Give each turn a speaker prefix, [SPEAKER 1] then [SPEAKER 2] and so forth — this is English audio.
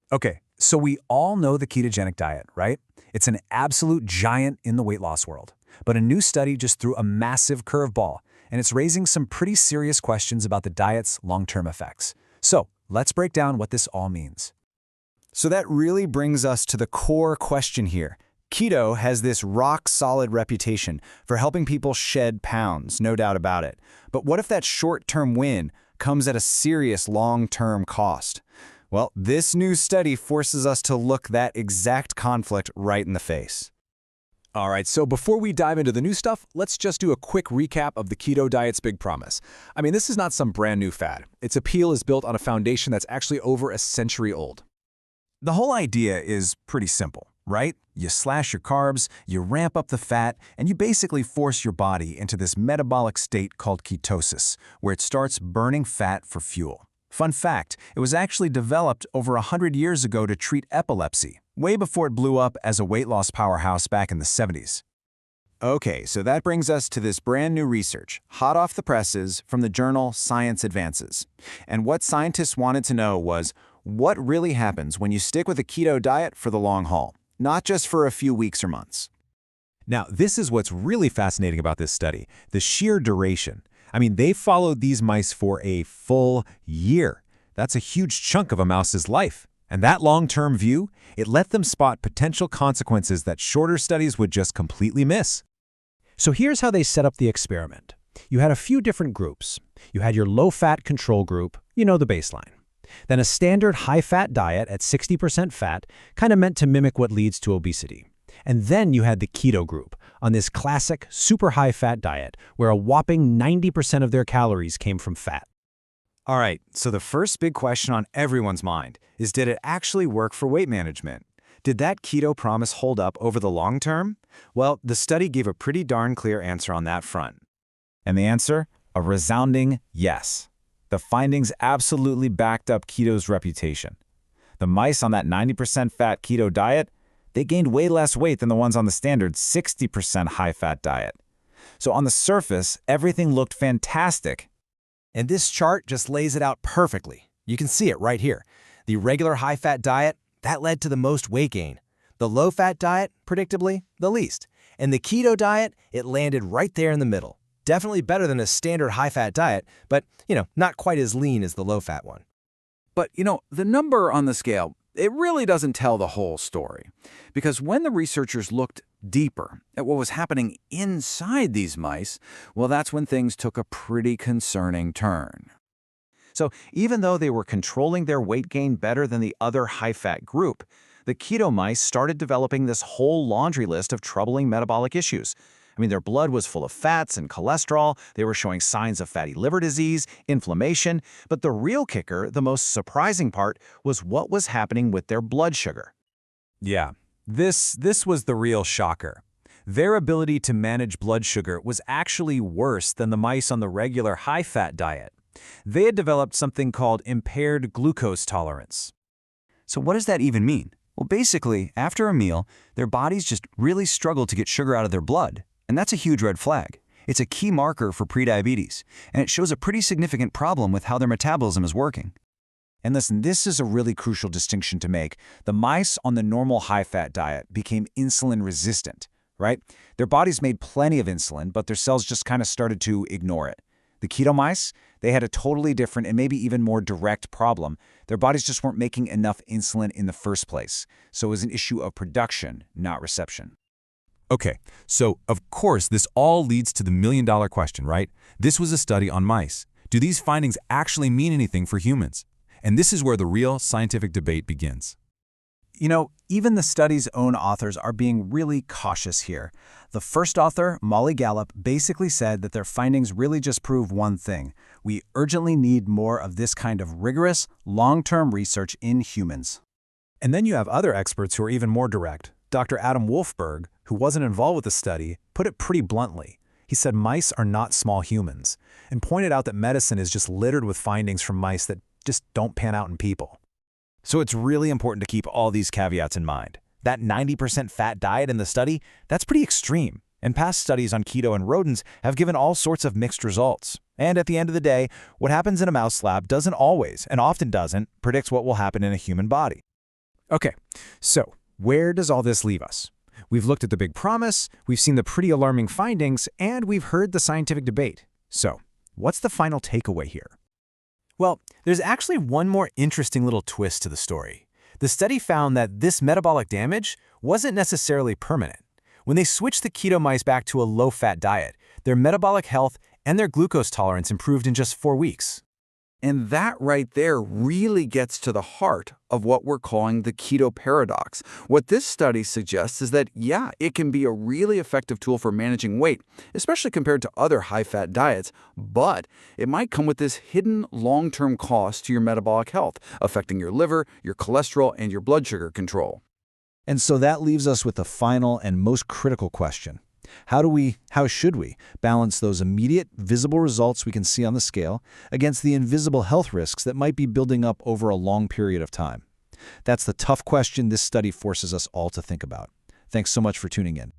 [SPEAKER 1] Okay, so we all know the ketogenic diet, right? It's an absolute giant in the weight loss world. But a new study just threw a massive curveball, and it's raising some pretty serious questions about the diet's long-term effects. So let's break down what this all means.
[SPEAKER 2] So that really brings us to the core question here. Keto has this rock-solid reputation for helping people shed pounds, no doubt about it. But what if that short-term win comes at a serious long-term cost? Well, this new study forces us to look that exact conflict right in the face.
[SPEAKER 1] All right, so before we dive into the new stuff, let's just do a quick recap of the keto diet's big promise. I mean, this is not some brand new fad. Its appeal is built on a foundation that's actually over a century old. The whole idea is pretty simple, right? You slash your carbs, you ramp up the fat, and you basically force your body into this metabolic state called ketosis, where it starts burning fat for fuel. Fun fact, it was actually developed over 100 years ago to treat epilepsy, way before it blew up as a weight loss powerhouse back in the 70s.
[SPEAKER 2] Okay, so that brings us to this brand new research, hot off the presses from the journal Science Advances. And what scientists wanted to know was, what really happens when you stick with a keto diet for the long haul, not just for a few weeks or months?
[SPEAKER 1] Now, this is what's really fascinating about this study, the sheer duration. I mean, they followed these mice for a full year. That's a huge chunk of a mouse's life. And that long-term view, it let them spot potential consequences that shorter studies would just completely miss. So here's how they set up the experiment. You had a few different groups. You had your low-fat control group, you know, the baseline. Then a standard high-fat diet at 60% fat, kind of meant to mimic what leads to obesity. And then you had the keto group on this classic super high-fat diet where a whopping 90% of their calories came from fat.
[SPEAKER 2] All right, so the first big question on everyone's mind is, did it actually work for weight management? Did that keto promise hold up over the long term? Well, the study gave a pretty darn clear answer on that front.
[SPEAKER 3] And the answer? A resounding yes. The findings absolutely backed up keto's reputation. The mice on that 90% fat keto diet, they gained way less weight than the ones on the standard 60% high-fat diet. So on the surface, everything looked fantastic.
[SPEAKER 4] And this chart just lays it out perfectly. You can see it right here. The regular high-fat diet, that led to the most weight gain. The low-fat diet, predictably, the least. And the keto diet, it landed right there in the middle. Definitely better than a standard high-fat diet, but, not quite as lean as the low-fat one.
[SPEAKER 5] But, the number on the scale, it really doesn't tell the whole story. Because when the researchers looked deeper at what was happening inside these mice, well, that's when things took a pretty concerning turn.
[SPEAKER 3] So even though they were controlling their weight gain better than the other high-fat group, the keto mice started developing this whole laundry list of troubling metabolic issues. I mean, their blood was full of fats and cholesterol, they were showing signs of fatty liver disease, inflammation, but the real kicker, the most surprising part, was what was happening with their blood sugar.
[SPEAKER 1] Yeah, this was the real shocker. Their ability to manage blood sugar was actually worse than the mice on the regular high-fat diet. They had developed something called impaired glucose tolerance.
[SPEAKER 2] So what does that even mean? Well, basically, after a meal, their bodies just really struggle to get sugar out of their blood. And that's a huge red flag. It's a key marker for prediabetes, and it shows a pretty significant problem with how their metabolism is working.
[SPEAKER 3] And listen, this is a really crucial distinction to make. The mice on the normal high-fat diet became insulin resistant, right? Their bodies made plenty of insulin, but their cells just kind of started to ignore it. The keto mice, they had a totally different and maybe even more direct problem. Their bodies just weren't making enough insulin in the first place. So it was an issue of production, not reception.
[SPEAKER 1] Okay, so of course this all leads to the million-dollar question, right? This was a study on mice. Do these findings actually mean anything for humans? And this is where the real scientific debate begins.
[SPEAKER 4] Even the study's own authors are being really cautious here. The first author, Molly Gallup, basically said that their findings really just prove one thing. We urgently need more of this kind of rigorous, long-term research in humans.
[SPEAKER 1] And then you have other experts who are even more direct. Dr. Adam Wolfberg, who wasn't involved with the study, put it pretty bluntly. He said mice are not small humans, and pointed out that medicine is just littered with findings from mice that just don't pan out in people.
[SPEAKER 4] So it's really important to keep all these caveats in mind. That 90% fat diet in the study, that's pretty extreme. And past studies on keto in rodents have given all sorts of mixed results. And at the end of the day, what happens in a mouse lab doesn't always, and often doesn't, predict what will happen in a human body.
[SPEAKER 2] Okay, so where does all this leave us? We've looked at the big promise, we've seen the pretty alarming findings, and we've heard the scientific debate. So, what's the final takeaway here?
[SPEAKER 4] Well, there's actually one more interesting little twist to the story. The study found that this metabolic damage wasn't necessarily permanent. When they switched the keto mice back to a low-fat diet, their metabolic health and their glucose tolerance improved in just 4 weeks.
[SPEAKER 5] And that right there really gets to the heart of what we're calling the keto paradox. What this study suggests is that, yeah, it can be a really effective tool for managing weight, especially compared to other high-fat diets, but it might come with this hidden long-term cost to your metabolic health, affecting your liver, your cholesterol, and your blood sugar control.
[SPEAKER 3] And so that leaves us with the final and most critical question. How should we balance those immediate, visible results we can see on the scale against the invisible health risks that might be building up over a long period of time? That's the tough question this study forces us all to think about. Thanks so much for tuning in.